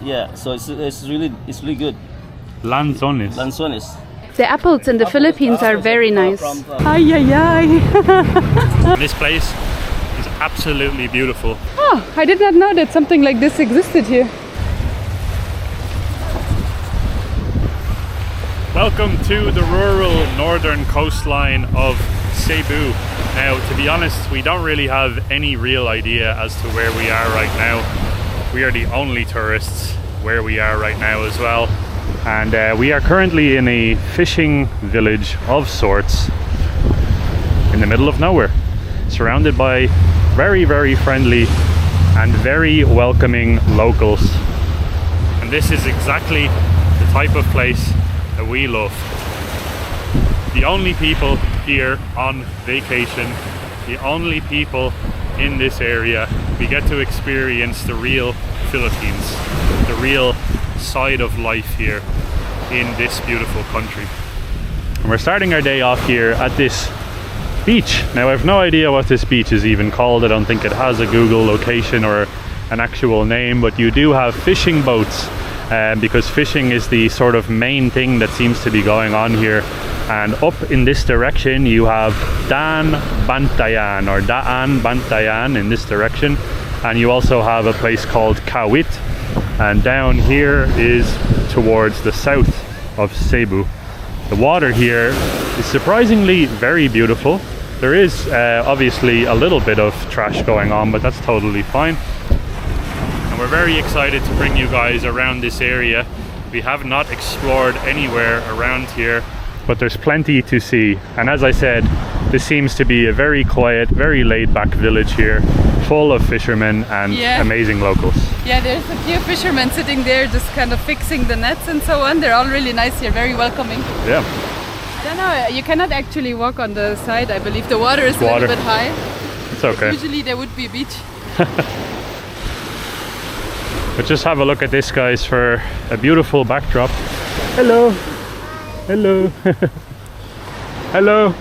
Yeah, so it's really good. Lanzones. Lanzones. The apples in the Philippines are very nice. Ay, ay, ay. This place is absolutely beautiful. Oh, I did not know that something like this existed here. Welcome to the rural northern coastline of Cebu. Now, to be honest, we don't really have any real idea as to where we are right now. We are the only tourists where we are right now as well. And we are currently in a fishing village of sorts in the middle of nowhere, surrounded by very, very friendly and very welcoming locals. And this is exactly the type of place that we love. The only people here on vacation, the only people in this area, we get to experience the real Philippines, the real side of life here in this beautiful country. And we're starting our day off here at this beach. Now, I have no idea what this beach is even called. I don't think it has a Google location or an actual name, but you do have fishing boats because fishing is the sort of main thing that seems to be going on here. And up in this direction you have Daan Bantayan, or Daan Bantayan in this direction, and you also have a place called Kawit, and down here is towards the south of Cebu. The water here is surprisingly very beautiful. There is obviously a little bit of trash going on, but that's totally fine. And we're very excited to bring you guys around this area. We have not explored anywhere around here, but there's plenty to see. And as I said, this seems to be a very quiet, very laid-back village here, full of fishermen and amazing locals. Yeah, there's a few fishermen sitting there just kind of fixing the nets and so on. They're all really nice here, very welcoming. Yeah. I don't know, you cannot actually walk on the side, I believe. The water is a little bit high. It's okay. Usually there would be a beach. But just have a look at this, guys, for a beautiful backdrop. Hello. Hello. Hello.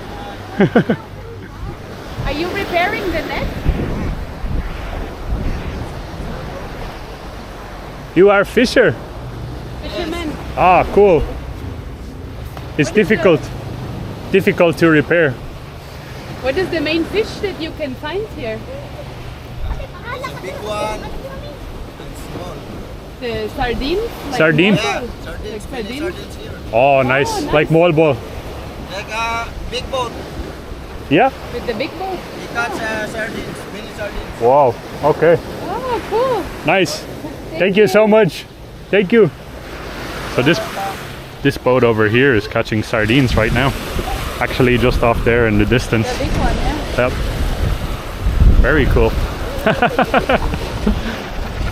Are you repairing the net? You are fisher? Fisherman. Ah, cool. It's difficult to repair. What is the main fish that you can find here? Big one. The sardines? Like Sardine? Yeah, Like sardines. sardines? Sardines here. Oh, nice. nice. Like molbo. Like a big boat. Yeah? With the big boat? You catch sardines, mini sardines. Wow. Okay. Oh, cool. Nice. Thank you so much. Thank you. So this boat over here is catching sardines right now. Actually just off there in the distance. The big one, yeah. Yep. Very cool.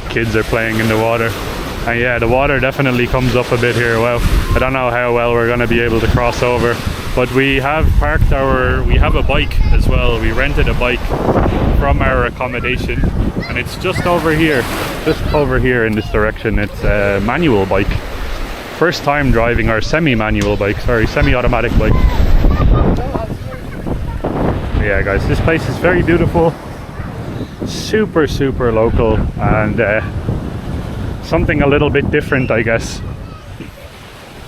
Kids are playing in the water. And yeah, the water definitely comes up a bit here. Well, I don't know how well we're going to be able to cross over, but we have parked we have a bike as well. We rented a bike from our accommodation, and it's just over here in this direction. It's a manual bike. First time driving our semi-manual bike, semi-automatic bike. Yeah, guys, this place is very beautiful. Super, super local, and something a little bit different, I guess,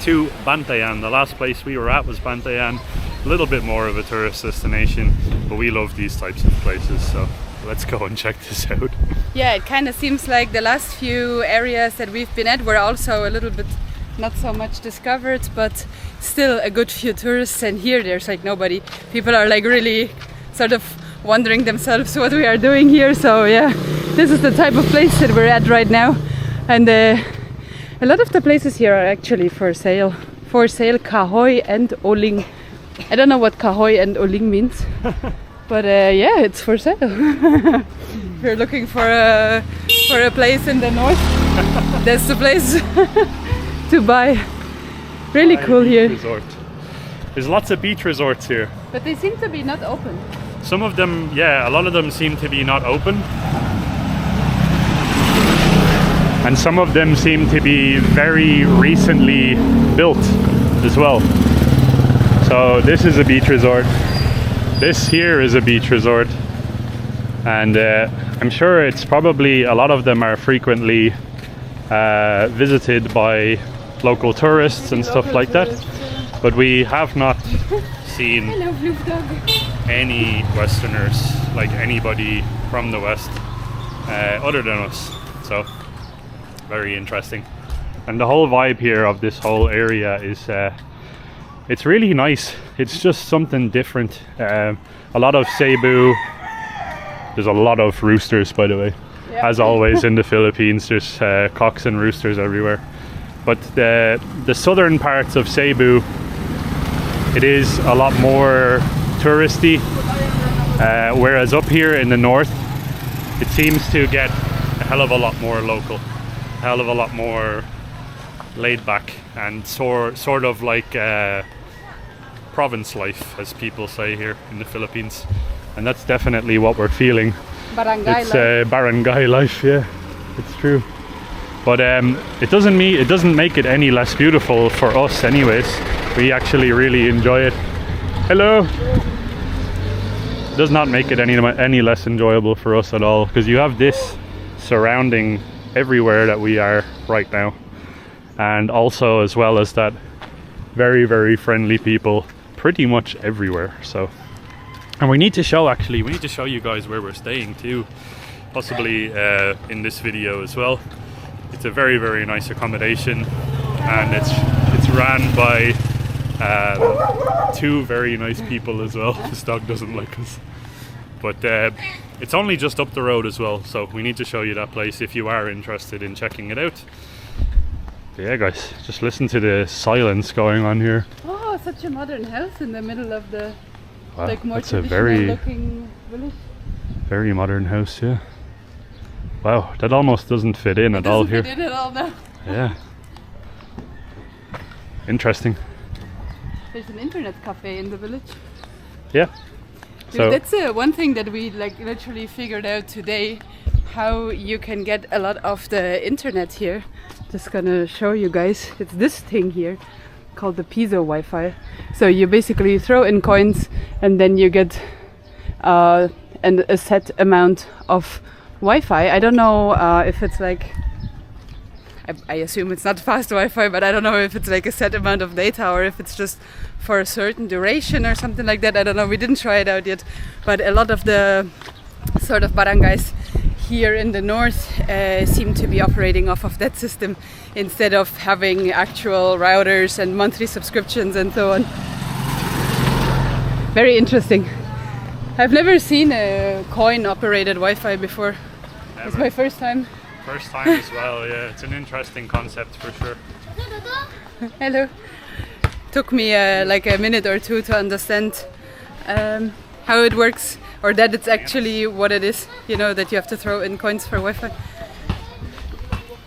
to Bantayan. The last place we were at was Bantayan, a little bit more of a tourist destination, but we love these types of places, so let's go and check this out. Yeah, it kind of seems like the last few areas that we've been at were also a little bit not so much discovered, but still a good few tourists, and here there's like nobody. People are like really sort of wondering themselves what we are doing here, so yeah, this is the type of place that we're at right now. And a lot of the places here are actually for sale. For sale, Kahoy and Oling. I don't know what Kahoy and Oling means, but yeah, it's for sale. We're looking for a place in the north. That's the place to buy. Really cool here. Resort. There's lots of beach resorts here. But they seem to be not open. Some of them, yeah, a lot of them seem to be not open. And some of them seem to be very recently built as well. So this is a beach resort. This here is a beach resort. And I'm sure it's probably, a lot of them are frequently visited by local tourists and stuff like that. But we have not seen any Westerners, like anybody from the West, other than us. So very interesting. And the whole vibe here of this whole area is it's really nice. It's just something different. A lot of Cebu. There's a lot of roosters, by the way. Yeah. As always in the Philippines, there's cocks and roosters everywhere. But the southern parts of Cebu, it is a lot more touristy, whereas up here in the north, it seems to get a hell of a lot more local, a hell of a lot more laid back, and sort of like province life, as people say here in the Philippines. And that's definitely what we're feeling. Barangay it's life. Barangay life, yeah, it's true. But it doesn't make it any less beautiful for us anyways. We actually really enjoy it. Hello. It does not make it any less enjoyable for us at all, because you have this surrounding everywhere that we are right now, and also as well as that, very, very friendly people pretty much everywhere. So, and we need to show you guys where we're staying too, possibly in this video as well. It's a very, very nice accommodation, and it's ran by two very nice people as well. This dog doesn't like us, but it's only just up the road as well, so we need to show you that place if you are interested in checking it out. But yeah guys, just listen to the silence going on here. Oh, such a modern house in the middle of the Wow, more that's a traditional looking village. Very modern house, yeah. Wow, that almost doesn't fit in at all here. Doesn't fit in at all now. Yeah. Interesting. There's an internet cafe in the village. Yeah. So that's one thing that we like literally figured out today, how you can get a lot of the internet here. Just gonna show you guys. It's this thing here called the Piso Wi-Fi. So you basically throw in coins and then you get a set amount of Wi-Fi. I don't know if it's like, I assume it's not fast Wi-Fi, but I don't know if it's like a set amount of data or if it's just for a certain duration or something like that. I don't know, we didn't try it out yet, but a lot of the sort of barangays here in the north seem to be operating off of that system instead of having actual routers and monthly subscriptions and so on. Very interesting. I've never seen a coin operated Wi-Fi before. Never. It's my first time. First time as well, yeah. It's an interesting concept for sure. Hello. Took me like a minute or two to understand how it works, or that it's actually what it is, you know, that you have to throw in coins for Wi-Fi.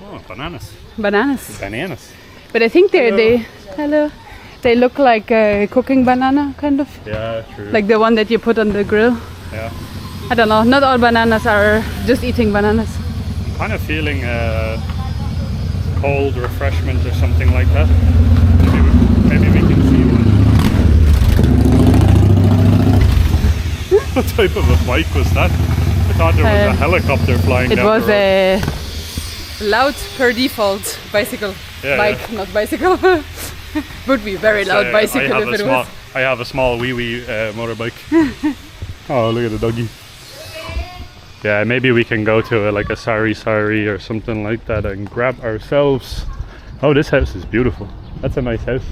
Oh, bananas. Bananas. Bananas. But I think they look like a cooking banana, kind of. Yeah, true. Like the one that you put on the grill. Yeah. I don't know, not all bananas are just eating bananas. I'm kind of feeling a cold refreshment or something like that. Maybe we can see one. What type of a bike was that? I thought there was a helicopter flying down the road. It was a loud per default bicycle. Bike, yeah. Not bicycle. Would be very loud bicycle if it was. I have a small wee motorbike. Oh, look at the doggy. Yeah, maybe we can go to like a Sari or something like that and grab ourselves. Oh, this house is beautiful. That's a nice house.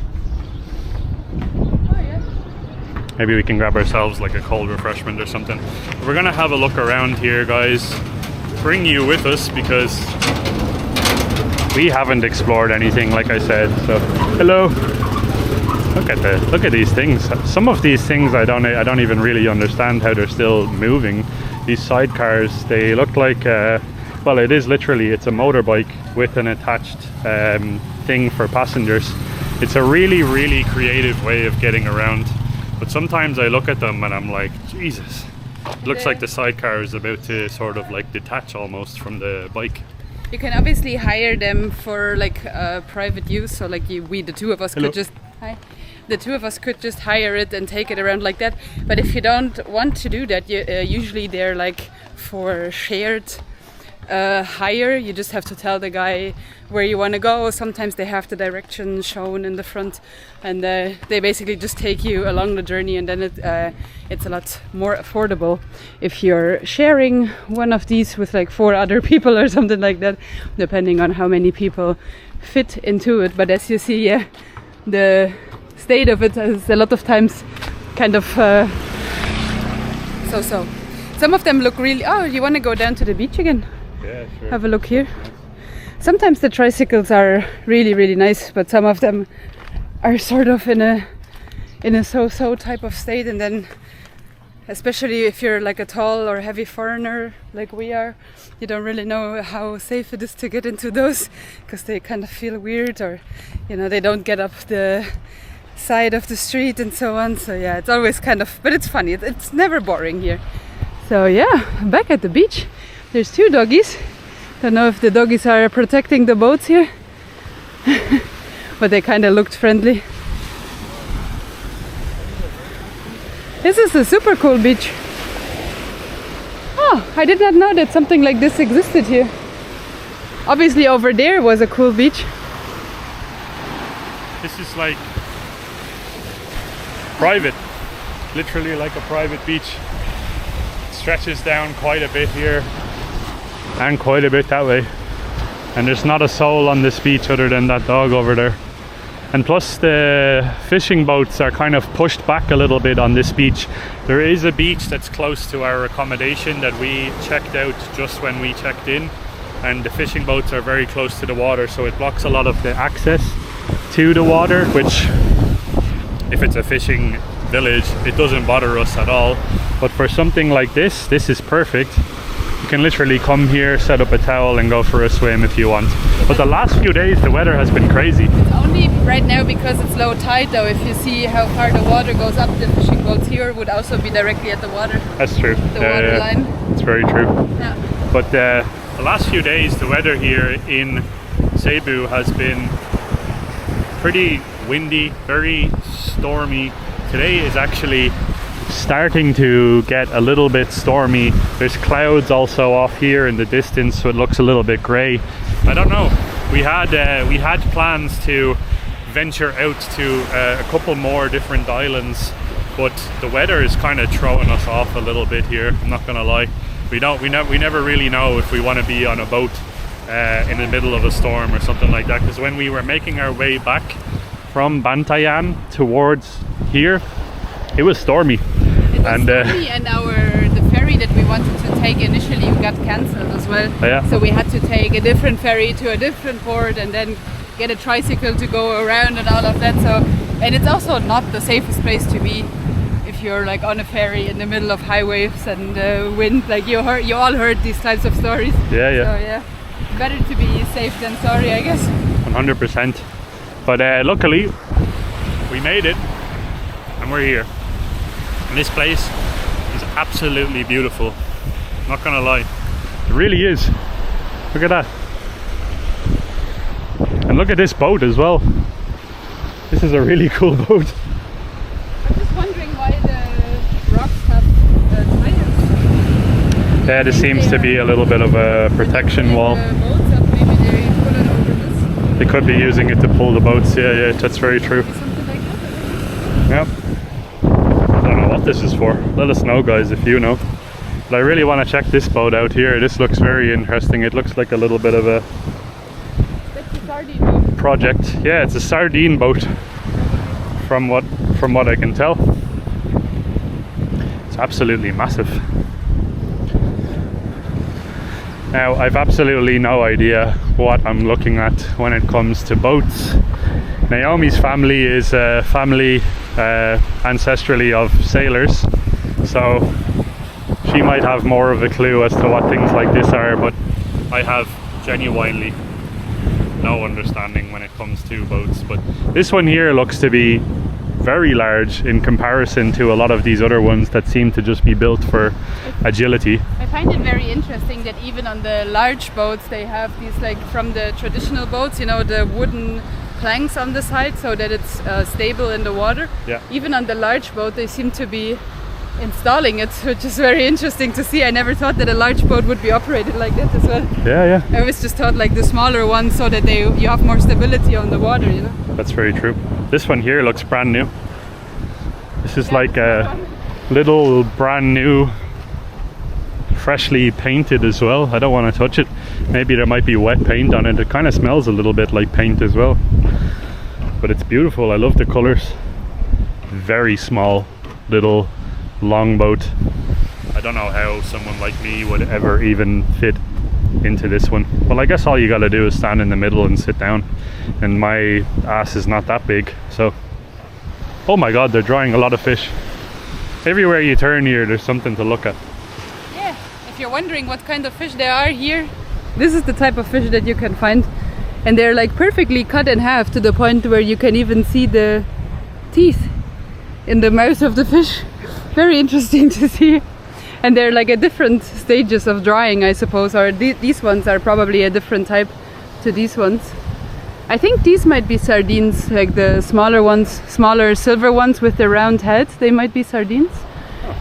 Oh yeah. Maybe we can grab ourselves like a cold refreshment or something. We're gonna have a look around here, guys. Bring you with us because we haven't explored anything, like I said. So, hello. Look at these things. Some of these things I don't even really understand how they're still moving. These sidecars, they look like well, it is literally, it's a motorbike with an attached thing for passengers. It's a really, really creative way of getting around. But sometimes I look at them and I'm like, Jesus. It looks like the sidecar is about to sort of like detach almost from the bike. You can obviously hire them for like private use. So like the two of us could just the two of us could just hire it and take it around like that. But if you don't want to do that, usually they're like for shared higher. You just have to tell the guy where you want to go. Sometimes they have the direction shown in the front, and they basically just take you along the journey, and then it's a lot more affordable if you're sharing one of these with like 4 other people or something like that, depending on how many people fit into it. But as you see, yeah, the state of it is a lot of times kind of so. Some of them look really... Oh, you want to go down to the beach again? Yeah, sure. Have a look here. Sometimes the tricycles are really, really nice, but some of them are sort of in a so-so type of state, and then especially if you're like a tall or heavy foreigner like we are, you don't really know how safe it is to get into those, because they kind of feel weird, or they don't get up the side of the street and so on. So yeah, it's always kind of, but it's funny. It's never boring here. So yeah, back at the beach. There's 2 doggies. Don't know if the doggies are protecting the boats here, but they kind of looked friendly. This is a super cool beach. Oh, I did not know that something like this existed here. Obviously over there was a cool beach. This is like private, literally like a private beach. Stretches down quite a bit here and quite a bit that way, and there's not a soul on this beach other than that dog over there. And plus the fishing boats are kind of pushed back a little bit on this beach. There is a beach that's close to our accommodation that we checked out just when we checked in, and the fishing boats are very close to the water, so it blocks a lot of the access to the water, which if it's a fishing village it doesn't bother us at all. But for something like this is perfect. You can literally come here, set up a towel and go for a swim if you want. But the last few days the weather has been crazy. It's only right now because it's low tide though. If you see how far the water goes up, the fishing boats here would also be directly at the water. That's true. The water line. It's very true. Yeah. But the last few days the weather here in Cebu has been pretty windy, very stormy. Today is actually starting to get a little bit stormy. There's clouds also off here in the distance, so it looks a little bit grey. I don't know. We had plans to venture out to a couple more different islands, but the weather is kind of throwing us off a little bit here. I'm not gonna lie. We never really know if we want to be on a boat in the middle of a storm or something like that. Because when we were making our way back from Bantayan towards here, it was stormy. It was stormy, and the ferry that we wanted to take initially got cancelled as well. Oh, yeah. So we had to take a different ferry to a different port, and then get a tricycle to go around and all of that. So, and it's also not the safest place to be if you're like on a ferry in the middle of high waves and wind. Like you all heard these types of stories. Yeah, yeah. So yeah, better to be safe than sorry, I guess. 100%. But luckily, we made it, and we're here. And this place is absolutely beautiful. Not gonna lie, it really is. Look at that. And look at this boat as well. This is a really cool boat. I'm just wondering why the rocks have tires. Yeah, there seems to be a little bit of a protection wall. The boats up, maybe they put it over this. They could be using it to pull the boats. Yeah, that's very true. Something like that. Yep. I don't know what this is for. Let us know, guys, if you know. But I really want to check this boat out here. This looks very interesting. It looks like a little bit of a sardine boat. Project. Yeah, it's a sardine boat. From what I can tell. It's absolutely massive. Now, I've absolutely no idea what I'm looking at when it comes to boats. Naomi's family is a family ancestrally of sailors, so she might have more of a clue as to what things like this are, but I have genuinely no understanding when it comes to boats. But this one here looks to be very large in comparison to a lot of these other ones that seem to just be built for agility. I find it very interesting that even on the large boats they have these, like from the traditional boats, you know, the wooden planks on the side so that it's stable in the water. Yeah. Even on the large boat they seem to be installing it, which is very interesting to see. I never thought that a large boat would be operated like that as well. Yeah. I always just thought like the smaller ones, so that you have more stability on the water, you know. That's very true. This one here looks brand new. This is like a little brand new, freshly painted as well. I don't want to touch it. Maybe there might be wet paint on it. It kind of smells a little bit like paint as well. But it's beautiful. I love the colors. Very small little longboat. I don't know how someone like me would ever even fit into this one. Well, I guess all you gotta do is stand in the middle and sit down, and my ass is not that big, so. Oh my god, they're drawing a lot of fish. Everywhere you turn here, there's something to look at. Yeah, if you're wondering what kind of fish there are here, this is the type of fish that you can find, and they're like perfectly cut in half to the point where you can even see the teeth in the mouth of the fish. Very interesting to see. And they're like at different stages of drying, I suppose, or these ones are probably a different type to these ones. I think these might be sardines, like the smaller ones, smaller silver ones with the round head. They might be sardines.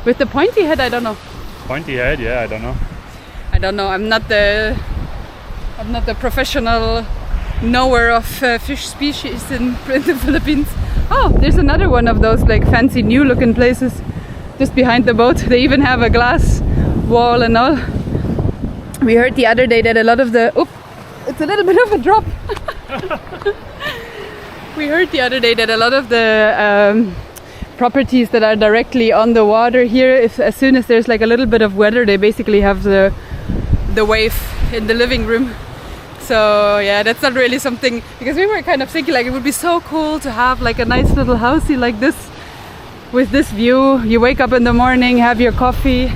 With the pointy head, I don't know. Pointy head, yeah, I don't know. I don't know. I'm not the professional knower of fish species in the Philippines. Oh, there's another one of those like fancy new looking places just behind the boat. They even have a glass wall and all. We heard the other day that a lot of the... Oop, it's a little bit of a drop. We heard the other day that a lot of the properties that are directly on the water here, as soon as there's like a little bit of weather, they basically have the wave in the living room. So yeah, that's not really something, because we were kind of thinking like it would be so cool to have like a nice little housey like this with this view. You wake up in the morning, have your coffee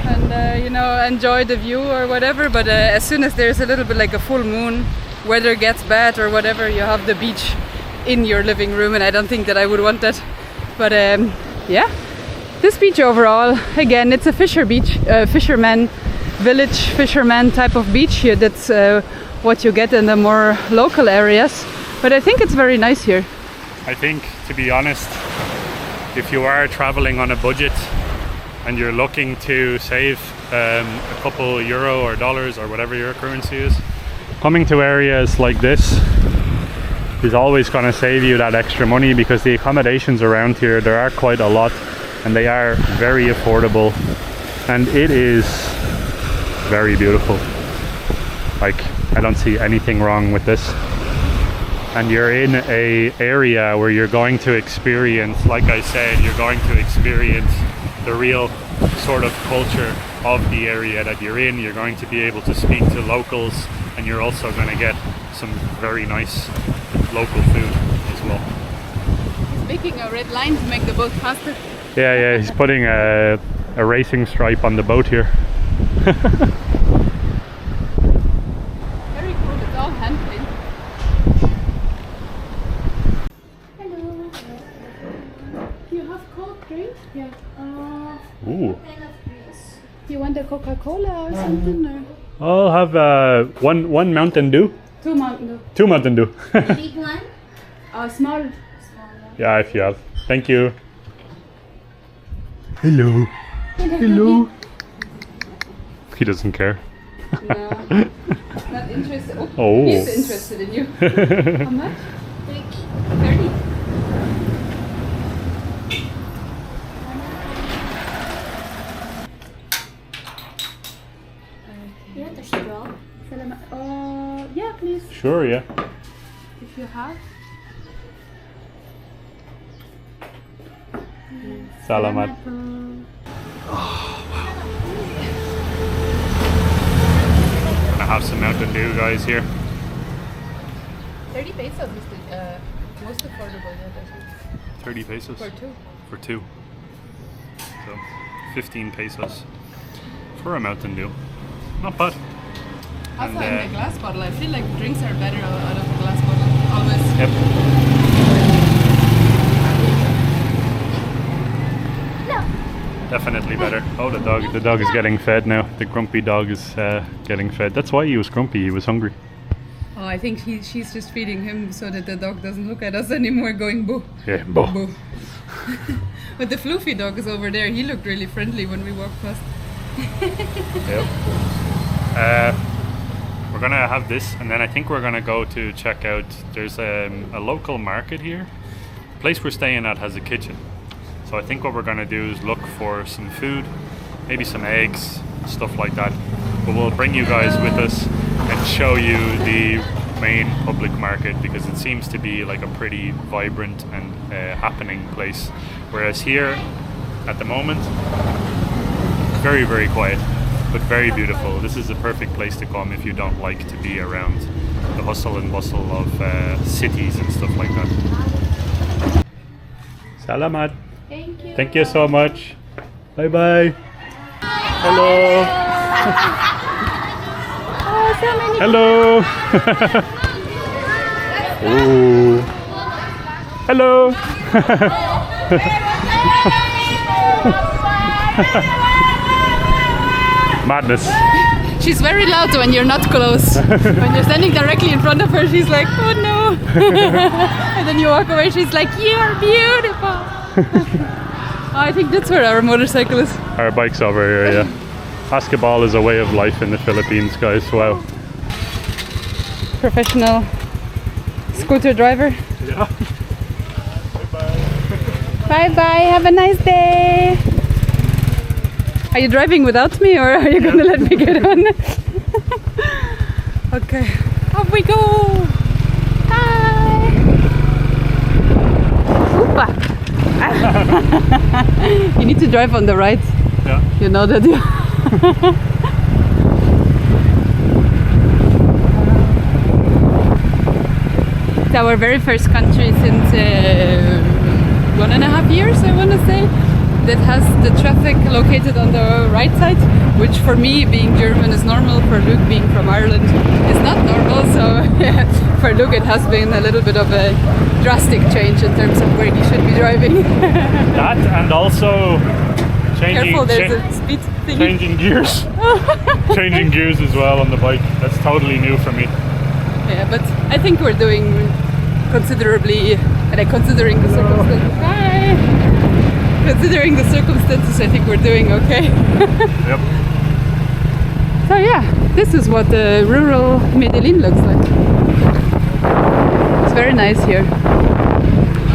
and you know, enjoy the view or whatever, but as soon as there's a little bit like a full moon, weather gets bad or whatever, you have the beach in your living room, and I don't think that I would want that. But yeah, this beach overall, again, it's a fisherman village, fisherman type of beach here. That's what you get in the more local areas, but I think it's very nice here. I think, to be honest, if you are traveling on a budget and you're looking to save a couple euro or dollars or whatever your currency is, coming to areas like this is always going to save you that extra money, because the accommodations around here, there are quite a lot and they are very affordable, and it is very beautiful. Like, I don't see anything wrong with this. And you're in a area where you're going to experience, like I said, you're going to experience the real sort of culture of the area that you're in. You're going to be able to speak to locals, and you're also going to get some very nice local food as well. He's making a red line to make the boat faster. Yeah, he's putting a racing stripe on the boat here. Very cool, it's all hand painted. Hello. You have cold drink? Yeah. Ooh. You want a Coca-Cola or something? Or? I'll have one Mountain Dew. 2 Mountain Dew. 2 Mountain Dew. Big one? Small. Yeah, if you have. Thank you. Hello. Hello. He doesn't care. No. Not interested. Oh. He's interested in you. How much? 30. You want a straw? Yeah, please. Sure, yeah. If you have. Salamat. Gonna have some Mountain Dew, guys, here. 30 pesos is the most affordable yet, I think. 30 pesos? For two. For two. So, 15 pesos for a Mountain Dew. Not bad. Also And, in the glass bottle, I feel like drinks are better out of a glass bottle, always. Yep. Definitely better. Oh, the dog is getting fed now. The grumpy dog is getting fed. That's why he was grumpy, he was hungry. Oh, I think she's just feeding him so that the dog doesn't look at us anymore going boo. Yeah, boo. Boo. But the fluffy dog is over there. He looked really friendly when we walked past. Yep. We're gonna have this, and then I think we're gonna go to check out. There's a local market here. The place we're staying at has a kitchen, so I think what we're gonna do is look for some food, maybe some eggs, stuff like that. But we'll bring you guys with us and show you the main public market, because it seems to be like a pretty vibrant and happening place. Whereas here, at the moment, very, very quiet, but very beautiful. This is a perfect place to come if you don't like to be around the hustle and bustle of cities and stuff like that. Salamat. Thank you. Thank you so much. Bye bye. Hello. Oh, so many. Hello. Ooh. Hello. Madness. She's very loud when you're not close. When you're standing directly in front of her, she's like, oh no. And then you walk away, she's like, you're beautiful. I think that's where our motorcycle is. Our bike's over here, yeah. Basketball is a way of life in the Philippines, guys. Wow. Professional scooter driver. Yeah. Bye bye, have a nice day. Are you driving without me, or are you gonna let me get on? Okay, off we go. Bye. Oopa. You need to drive on the right. Yeah. You know that. It's our very first country since 1.5 years, I want to say, that has the traffic located on the right side, which for me, being German, is normal. For Luke, being from Ireland, is not normal. So for Luke, it has been a little bit of a drastic change in terms of where he should be driving. That, and also changing, Careful, there's a speed thingy. changing gears. Changing gears as well on the bike. That's totally new for me. Yeah, but I think we're doing considerably, and considering the circumstances. Hi! Considering the circumstances, I think we're doing okay. Yep. So yeah, this is what the rural Medellin looks like. It's very nice here.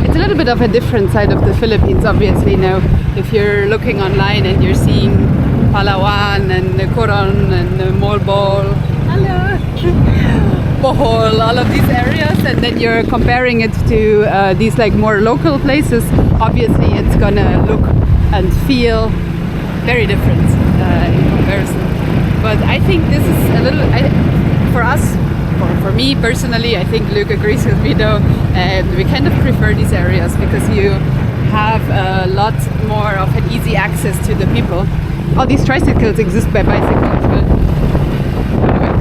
It's a little bit of a different side of the Philippines, obviously. Now, if you're looking online and you're seeing Palawan and Coron and Molbol, hello, Bohol, all of these areas, and then you're comparing it to these like more local places, obviously it's gonna look and feel very different in comparison. But I think this is a little, for us, for me personally, I think Luke agrees with me though, we kind of prefer these areas because you have a lot more of an easy access to the people. All these tricycles exist by bicycles, but anyway,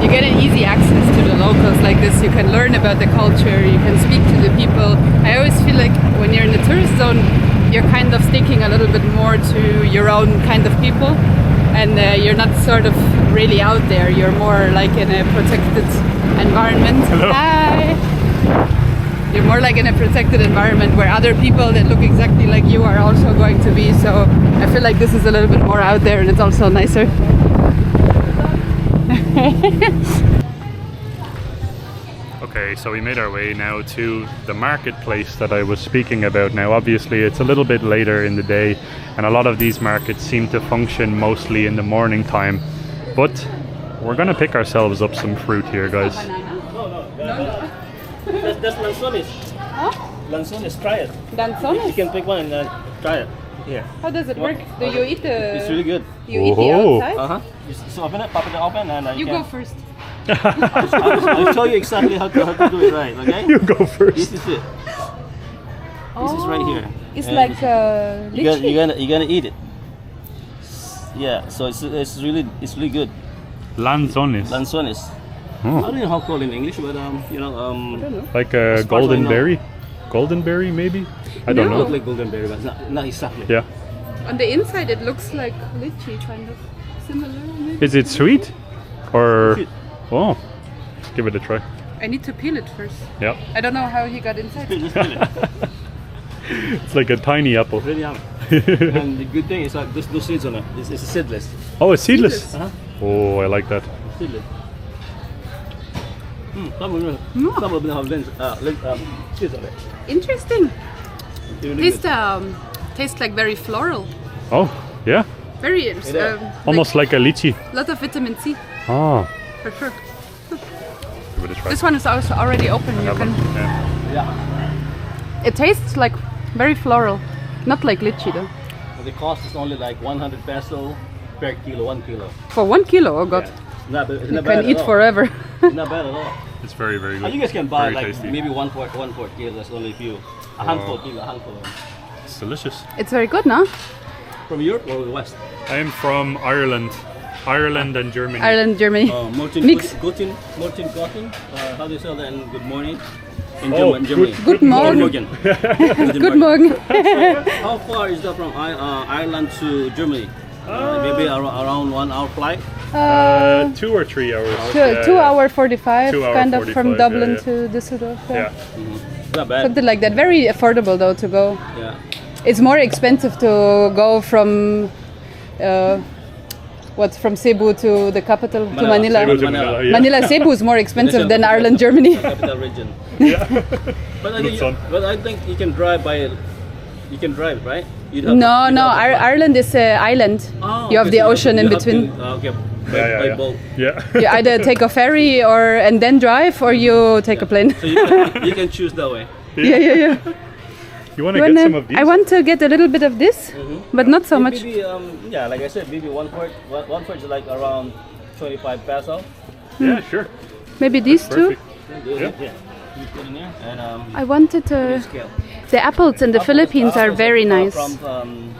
you get an easy access to the locals like this. You can learn about the culture, you can speak to the people. I always feel like when you're in the tourist zone, you're kind of sticking a little bit more to your own kind of people, and you're not sort of really out there. You're more like in a protected environment. Hello. Hi! You're more like in a protected environment where other people that look exactly like you are also going to be. So I feel like this is a little bit more out there, and it's also nicer. Okay, so we made our way now to the marketplace that I was speaking about. Now obviously it's a little bit later in the day, and a lot of these markets seem to function mostly in the morning time, but we're gonna pick ourselves up some fruit here, guys. That's lanzones. Huh? Lanzones, try it. You Danzones? can pick one and try it. Here. How does it work? Do you eat the... It's really good. You eat the Oh. outside? Uh-huh. Just open it, pop it open, and You go first. I'll show you exactly how to do it right, okay? You go first. This is it. This is right here. It's And like you're gonna eat it. Yeah, so it's really good. Lanzones. Lanzones. I Oh. don't know how to call it in English, but Like a As far as I golden know. berry? Golden berry maybe? I don't No. look know. like golden berry, but not exactly. Yeah. on the inside it looks like lychee, kind of similar maybe. Is it sweet? Or... Sweet. Oh. Give it a try. I need to peel it first. Yeah. I don't know how he got inside. Just peel it. It's like a tiny apple. Really yum. And the good thing is like there's no seeds on it. It's seedless. Oh, it's seedless. Uh-huh. Oh, I like that. Seedless. Some of them have seeds on it. Interesting. Really Tastes like very floral. Oh, yeah. Very Almost like a lychee. lot of vitamin C Oh, for sure. give it a try. This one is also already open. You Have one. can. Yeah. Yeah. It tastes like very floral, not like lychee though. But the cost is only like 100 peso per kilo, 1 kilo. For 1 kilo, oh god, Yeah. It's you not bad can at eat all. forever. It's not bad at all. It's very, very good. And you guys can buy Very like tasty. maybe one quart kilo. That's only a few. A handful kilo, a handful. It's delicious. It's very good, no? From Europe or the West? I am from Ireland. Ireland and Germany. Ireland, Germany. Morten Mix. Guten. How do you say that in good morning? In Oh, Germany. Good morning. Good morning. How far is that from Ireland to Germany? Maybe around 1 hour flight. 2 or 3 hours. 2 hour 45, 2 hour kind of 45, from Dublin yeah. to Düsseldorf. Yeah. Not bad. Something like that. Very affordable though to go. Yeah. It's more expensive to go from from Cebu to the capital to Manila. Cebu to Manila, yeah. Manila Cebu is more expensive than Ireland, Germany. Capital region. Yeah. But I think you can drive by. You can drive, right? You don't- No, you no. don't have to fly. Ireland is island. Oh, You have okay, the so ocean in you have between. to- okay. Yeah, By yeah, boat. yeah. You either take a ferry or and then drive, or you take a plane. So you can choose that way. yeah. You want to get some of these? I want to get a little bit of this, but not so much. Maybe yeah, like I said, maybe one quart is like around 25 peso. Yeah, sure. Maybe these two. Perfect. Yeah. You put in there and I wanted to. scale. The apples in the Philippines are very nice. From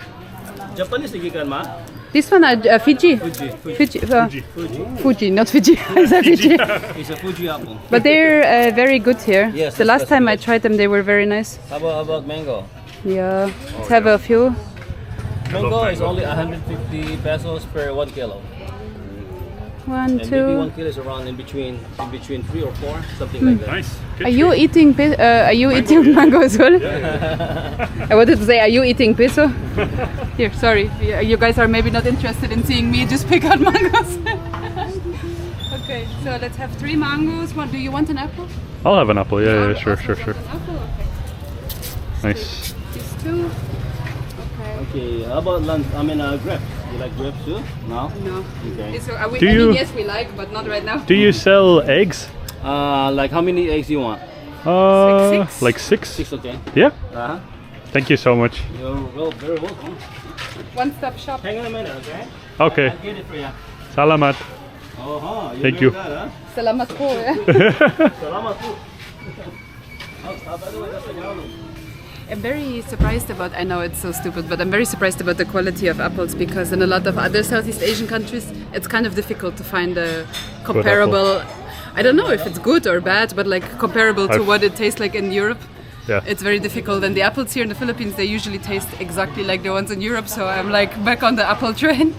Japanese gikan ma. This one are Fiji. Fuji, not Fiji. I said Fiji. It's a Fuji apple. But they're very good here. Yes, the last that's time I good. tried them, they were very nice. How about mango? Yeah. Let's have a few. Mango is mango. only 150 pesos per 1 kilo. 1, And maybe 2. 1 kilo is around in between 3 or 4, something like that. Nice. Good Are you treat. eating yeah. mango as well? I wanted to say, are you eating peso? Here, sorry. You guys are maybe not interested in seeing me just pick out mangoes. Okay, so let's have 3 mangoes. Do you want an apple? I'll have an apple. Yeah, Oh, sure. also want an apple? Okay. Nice. These 2. Okay. Okay, how about grapes? You like grapes too? No? No. Okay. So, Do you- yes, we like, but not right now. Do you sell eggs? Like how many eggs you want? Six? Like 6? 6, okay. Yeah. Uh-huh. Thank you so much. You're very welcome. One-stop shop. Hang on a minute, okay? Okay. I'll get it for you. Salamat. Thank you. Salamat po. Yeah. Salamat po. By the way, that's the garlic. I'm very surprised about, I know it's so stupid, but I'm very surprised about the quality of apples because in a lot of other Southeast Asian countries, it's kind of difficult to find a comparable, I don't know if it's good or bad, but like comparable to what it tastes like in Europe. Yeah. It's very difficult. And the apples here in the Philippines, they usually taste exactly like the ones in Europe. So I'm like back on the apple train.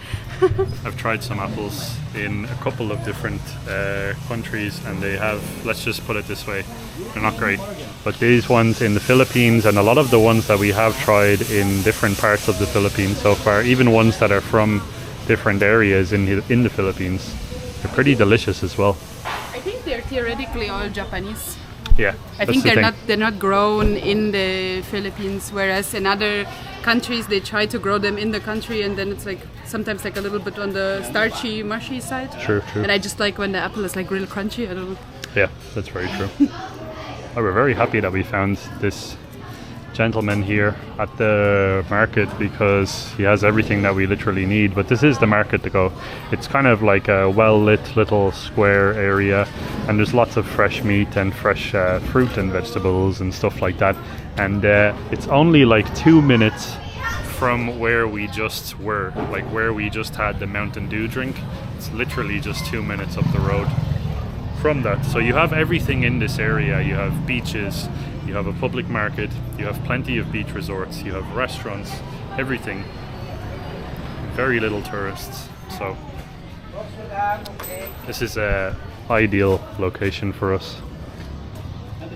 I've tried some apples in a couple of different countries and they have, let's just put it this way, they're not great. But these ones in the Philippines and a lot of the ones that we have tried in different parts of the Philippines so far, even ones that are from different areas in the Philippines, they're pretty delicious as well. I think they're theoretically all Japanese. Yeah, I that's think the thing. they're not grown in the Philippines, whereas in other countries they try to grow them in the country, and then it's like sometimes like a little bit on the starchy, mushy side. True. And I just like when the apple is like real crunchy. I don't know. Yeah, that's very true. We're very happy that we found this gentleman here at the market because he has everything that we literally need. But this is the market to go. It's kind of like a well-lit little square area, and there's lots of fresh meat and fresh fruit and vegetables and stuff like that. And it's only like 2 minutes from where we just were, like where we just had the Mountain Dew drink. It's literally just 2 minutes up the road from that. So you have everything in this area. You have beaches, you have a public market, you have plenty of beach resorts, you have restaurants, everything. Very little tourists. So this is a ideal location for us.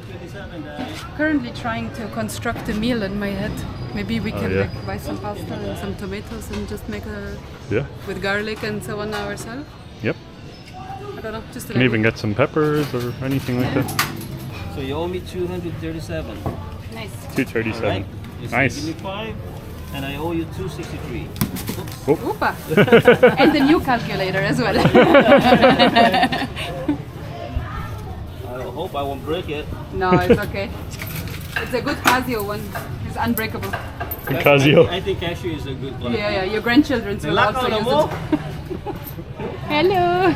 227, guys. Currently trying to construct a meal in my head. Maybe we can yeah. like buy some pasta and some tomatoes and just make a Yeah. with garlic and so on ourselves. Yep. I don't know, just Can even get some peppers or anything like that. So you owe me 237. Nice. 237. Right? You say Nice. Give me 5, and I owe you 263. Oops. Oopa. And the new calculator as well. I hope I won't break it. No, it's okay. It's a good Casio one. It's unbreakable. Casio. I think Casio is a good one. Yeah, your grandchildren will also use it. Hello.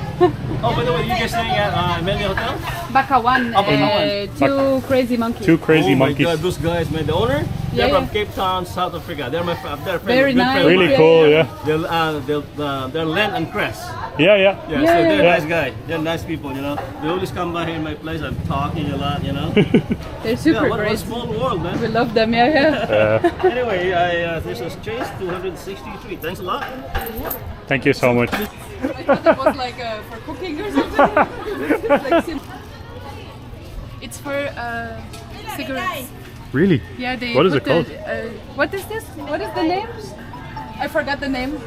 Oh, by the way, you guys staying at Amelia Hotel? Bakhawan, Bakhawan. two crazy monkeys. Two crazy Oh monkeys. my God, those guys, man. The owner, Yeah, they're from yeah. Cape Town, South Africa. They're my they're friends. Very good nice. friends of Really mine. cool, yeah. They're Len and Cress. Yeah, yeah. Yeah, so Yeah, they're yeah. nice guys. They're nice people, you know. They always come by here in my place. I'm talking a lot, you know. They're super Yeah, what a great. small world, man. We love them, yeah. Anyway, this was Chase 263. Thanks a lot. Thank you so much. I thought it was like for cooking or something. It's for cigarettes. Really? Yeah, they What is put it called? What is this? What is the name? I forgot the name.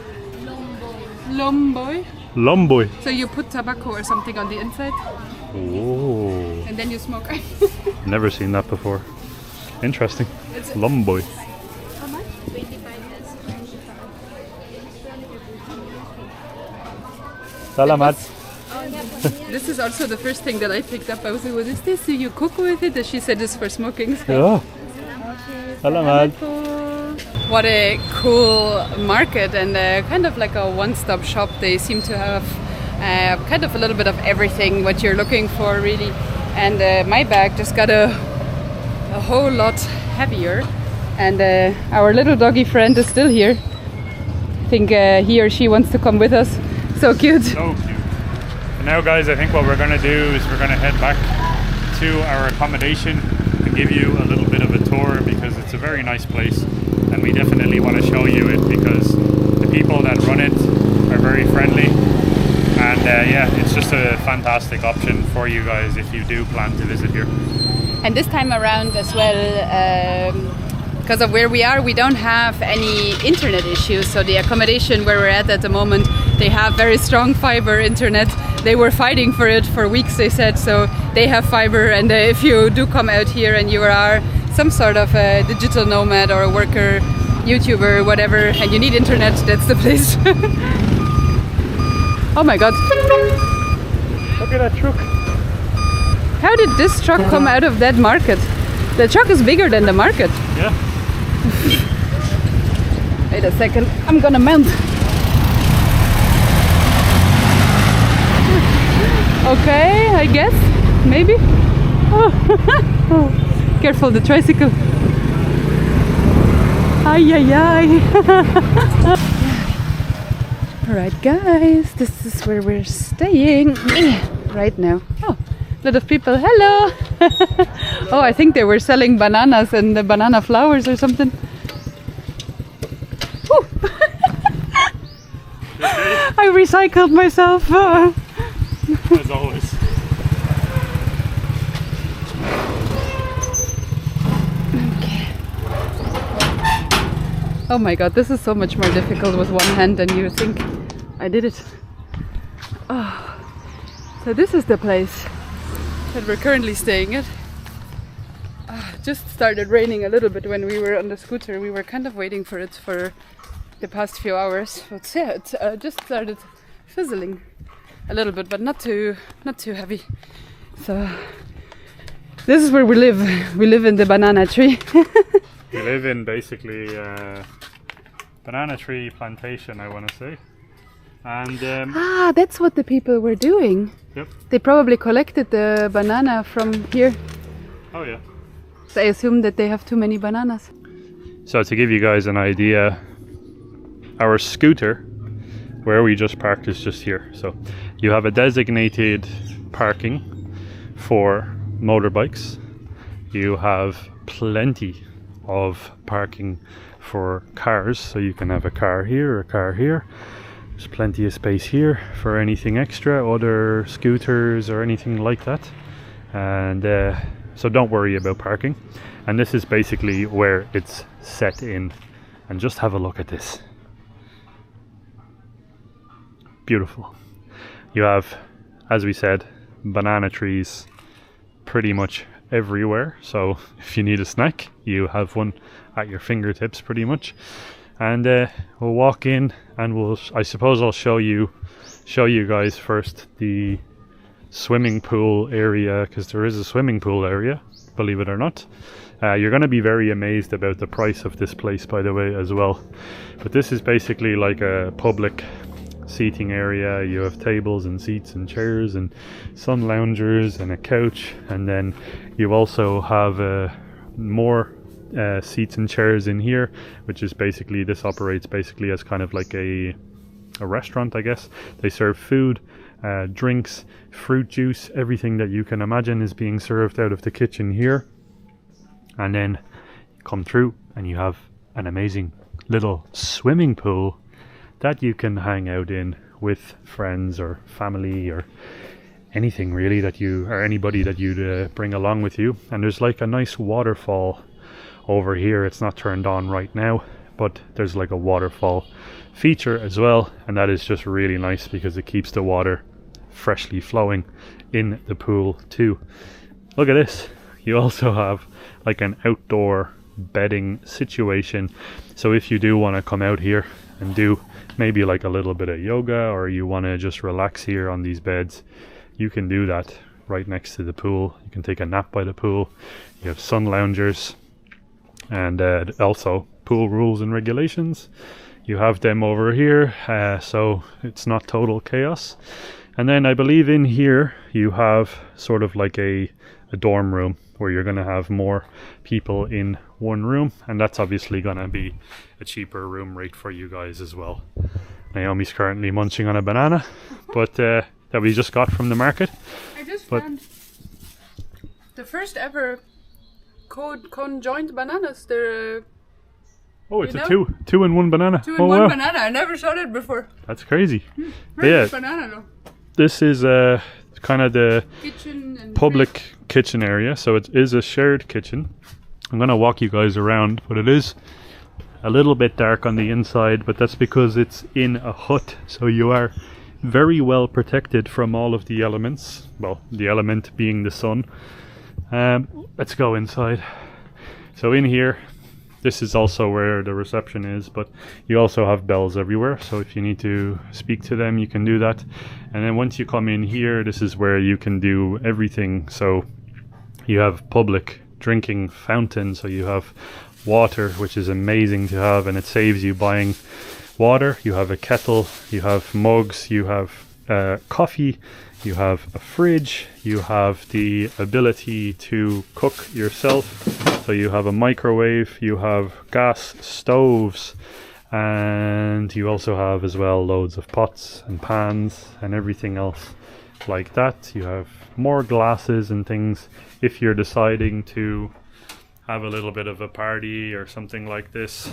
Lomboy. Lomboy. So you put tobacco or something on the inside Oh, and then you smoke. never seen that before. Interesting. Lomboy. How much? 25 Salamat. This is also the first thing that I picked up. I was like, what is this? Do you cook with it? And she said it's for smoking. Yeah. Salamat. What a cool market and kind of like a one-stop shop. They seem to have kind of a little bit of everything what you're looking for really. And my bag just got a whole lot heavier. And our little doggy friend is still here. I think he or she wants to come with us. So cute. So cute. And now, guys, I think what we're going to do is we're going to head back to our accommodation and give you a little bit of a tour because it's a very nice place and we definitely want to show you it because the people that run it are very friendly and yeah, it's just a fantastic option for you guys if you do plan to visit here. And this time around as well, because of where we are, we don't have any internet issues. So the accommodation where we're at the moment, they have very strong fiber internet. They were fighting for it for weeks, they said. So they have fiber, and if you do come out here and you are some sort of a digital nomad or a worker, YouTuber, whatever, and you need internet, that's the place. Oh my God. Look at that truck. How did this truck come out of that market? The truck is bigger than the market. Yeah. Wait a second, I'm gonna mount. Okay, I guess, maybe. Oh. Careful, the tricycle. Ay, ay, ay. Alright guys, this is where we're staying right now. Oh, a lot of people, hello. Oh, I think they were selling bananas and the banana flowers or something. Whew. I recycled myself. As always. Oh my God, this is so much more difficult with one hand than you think. I did it. Oh. So this is the place that we're currently staying at. Just started raining a little bit when we were on the scooter. We were kind of waiting for it for the past few hours. But yeah, it just started fizzling a little bit, but not too heavy. So this is where we live. We live in the banana tree. We live in basically banana tree plantation, I want to say. And That's what the people were doing. yep. They probably collected the banana from here. Oh yeah. So I assume that they have too many bananas. So to give you guys an idea, our scooter, where we just parked, is just here. So you have a designated parking for motorbikes. You have plenty of parking for cars, so you can have a car here or a car here. There's plenty of space here for anything extra, other scooters or anything like that. And so don't worry about parking. And this is basically where it's set in. And just have a look at this. Beautiful. You have, as we said, banana trees pretty much everywhere. So if you need a snack, you have one at your fingertips pretty much. And we'll walk in, and I suppose I'll show you guys first the swimming pool area, because there is a swimming pool area, believe it or not. You're going to be very amazed about the price of this place, by the way, as well. But this is basically like a public seating area. You have tables and seats and chairs and sun loungers and a couch, and then you also have more seats and chairs in here, which is basically, this operates basically as kind of like a restaurant, I guess. They serve food, drinks, fruit juice, everything that you can imagine is being served out of the kitchen here. And then you come through and you have an amazing little swimming pool that you can hang out in with friends or family or anything really that you, or anybody that you'd bring along with you. And there's like a nice waterfall over here. It's not turned on right now, but there's like a waterfall feature as well, and that is just really nice because it keeps the water freshly flowing in the pool too. Look at this. You also have like an outdoor bedding situation, so if you do want to come out here and do maybe like a little bit of yoga, or you want to just relax here on these beds, you can do that right next to the pool. You can take a nap by the pool. You have sun loungers, and also pool rules and regulations. You have them over here, so it's not total chaos. And then I believe in here you have sort of like a dorm room where you're going to have more people in one room, and that's obviously going to be a cheaper room rate for you guys as well. Naomi's currently munching on a banana, but that we just got from the market. I just found the first ever conjoined bananas. They're oh, it's a two in one banana. Two in one banana. I never saw that before. That's crazy. Very banana though. This is kind of the kitchen and public kitchen area, so it is a shared kitchen. I'm gonna walk you guys around, but it is a little bit dark on the inside, but that's because it's in a hut, so you are very well protected from all of the elements. Well, the element being the sun. Let's go inside. So in here, this is also where the reception is, but you also have bells everywhere, so if you need to speak to them, you can do that. And then once you come in here, this is where you can do everything. So you have public drinking fountain, so you have water, which is amazing to have, and it saves you buying water. You have a kettle, you have mugs, you have coffee, you have a fridge, you have the ability to cook yourself. So you have a microwave, you have gas stoves, and you also have as well loads of pots and pans and everything else like that. You have more glasses and things if you're deciding to have a little bit of a party or something like this.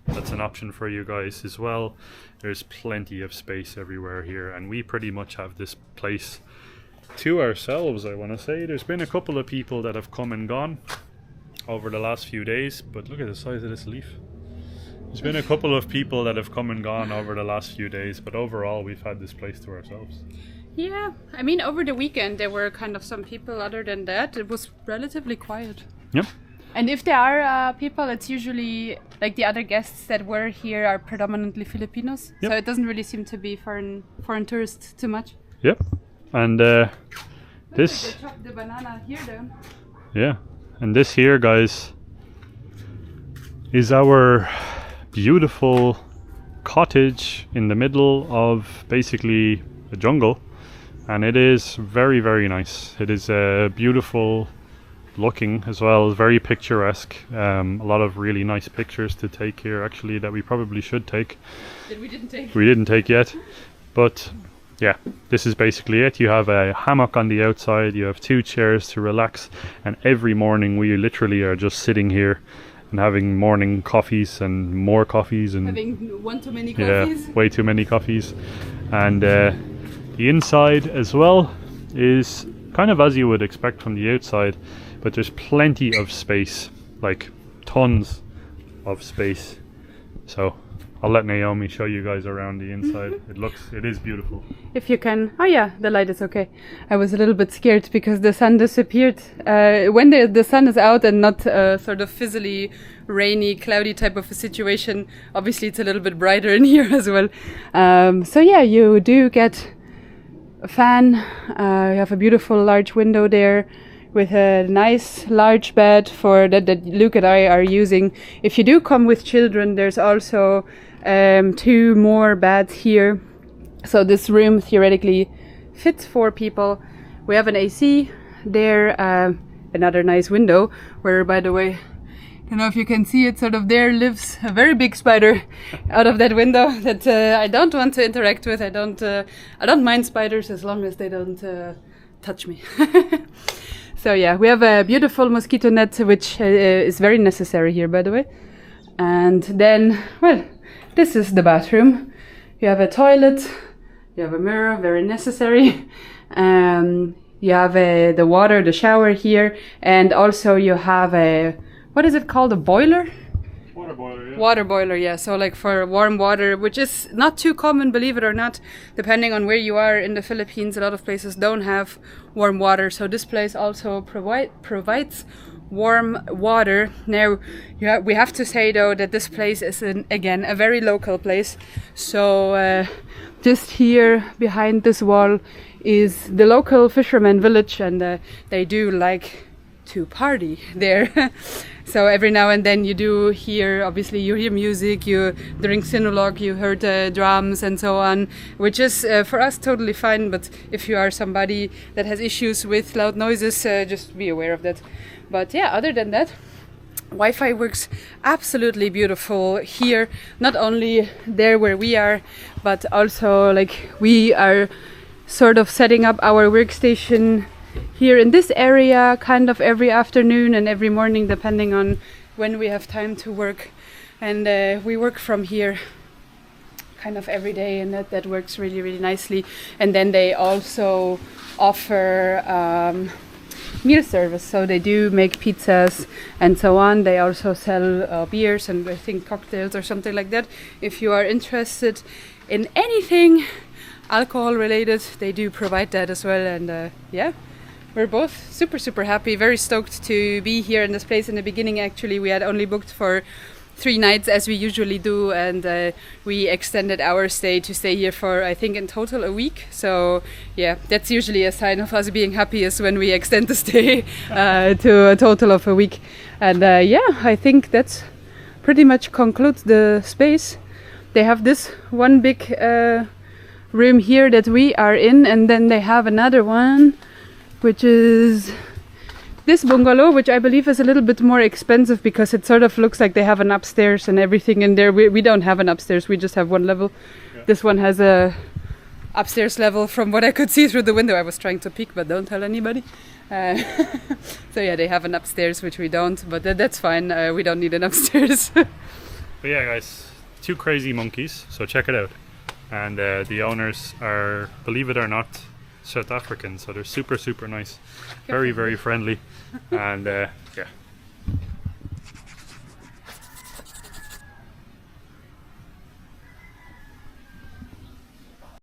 That's an option for you guys as well. There's plenty of space everywhere here, and we pretty much have this place to ourselves, I want to say. There's been a couple of people that have come and gone over the last few days, but look at the size of this leaf. There's been a couple of people that have come and gone over the last few days, but overall we've had this place to ourselves. Yeah, I mean, over the weekend there were kind of some people. Other than that, it was relatively quiet. Yep. And if there are people, it's usually like the other guests that were here are predominantly Filipinos. Yep. So it doesn't really seem to be foreign tourists too much. Yep. And this... They chopped the banana here down. Yeah. And this here, guys, is our beautiful cottage in the middle of basically a jungle. And it is very, very nice. It is beautiful looking as well, very picturesque. A lot of really nice pictures to take here, actually, that we probably should take. That we didn't take. We didn't take yet. But yeah, this is basically it. You have a hammock on the outside, you have 2 chairs to relax, and every morning we literally are just sitting here and having morning coffees and more coffees, and having one too many coffees. Yeah, way too many coffees. And the inside as well is kind of as you would expect from the outside, but but there's plenty of space, like tons of space. So I'll let Naomi show you guys around the inside. It is beautiful. If you can. Oh yeah, the light is okay. I was a little bit scared because the sun disappeared. When the sun is out and not sort of fizzly, rainy, cloudy type of a situation, obviously it's a little bit brighter in here as well. So yeah, you do get a fan. You have a beautiful large window there with a nice large bed for that Luke and I are using. If you do come with children, there's also 2 more beds here. So this room theoretically fits 4 people. We have an AC there, another nice window where, by the way, I don't know if you can see it, sort of there lives a very big spider out of that window that I don't want to interact with. I don't mind spiders as long as they don't touch me. So yeah, we have a beautiful mosquito net, which is very necessary here, by the way. And then, well, this is the bathroom. You have a toilet, you have a mirror, very necessary. You have the water, the shower here, and also you have a, what is it called, a boiler? Water boiler, yeah. Water boiler, yeah. So like for warm water, which is not too common, believe it or not, depending on where you are in the Philippines. A lot of places don't have warm water. So this place also provides warm water. Now, we have to say though that this place is, again, a very local place. So just here behind this wall is the local fisherman village, and they do like to party there. So every now and then you do hear, obviously you hear music, you during Sinulog you heard drums and so on, which is for us totally fine, but if you are somebody that has issues with loud noises, just be aware of that. But yeah, other than that, Wi-Fi works absolutely beautiful here, not only there where we are, but also like we are sort of setting up our workstation here in this area kind of every afternoon and every morning, depending on when we have time to work. And we work from here kind of every day, and that works really, really nicely. And then they also offer meal service, so they do make pizzas and so on. They also sell beers and I think cocktails or something like that. If you are interested in anything alcohol related, they do provide that as well. And yeah, we're both super happy, very stoked to be here in this place. In the beginning, actually, we had only booked for 3 nights as we usually do, and we extended our stay to stay here for, I think, in total a week. So yeah, that's usually a sign of us being happy, is when we extend the stay to a total of a week. And yeah, I think that's pretty much concludes the space. They have this one big room here that we are in, and then they have another one which is this bungalow, which I believe is a little bit more expensive because it sort of looks like they have an upstairs and everything in there. We don't have an upstairs, we just have one level. Yeah. This one has a upstairs level from what I could see through the window. I was trying to peek, but don't tell anybody. So yeah, they have an upstairs, which we don't, but that's fine. We don't need an upstairs. But yeah, guys, 2 crazy monkeys, so check it out. And the owners are, believe it or not, South African, so they're super nice, very friendly, and yeah,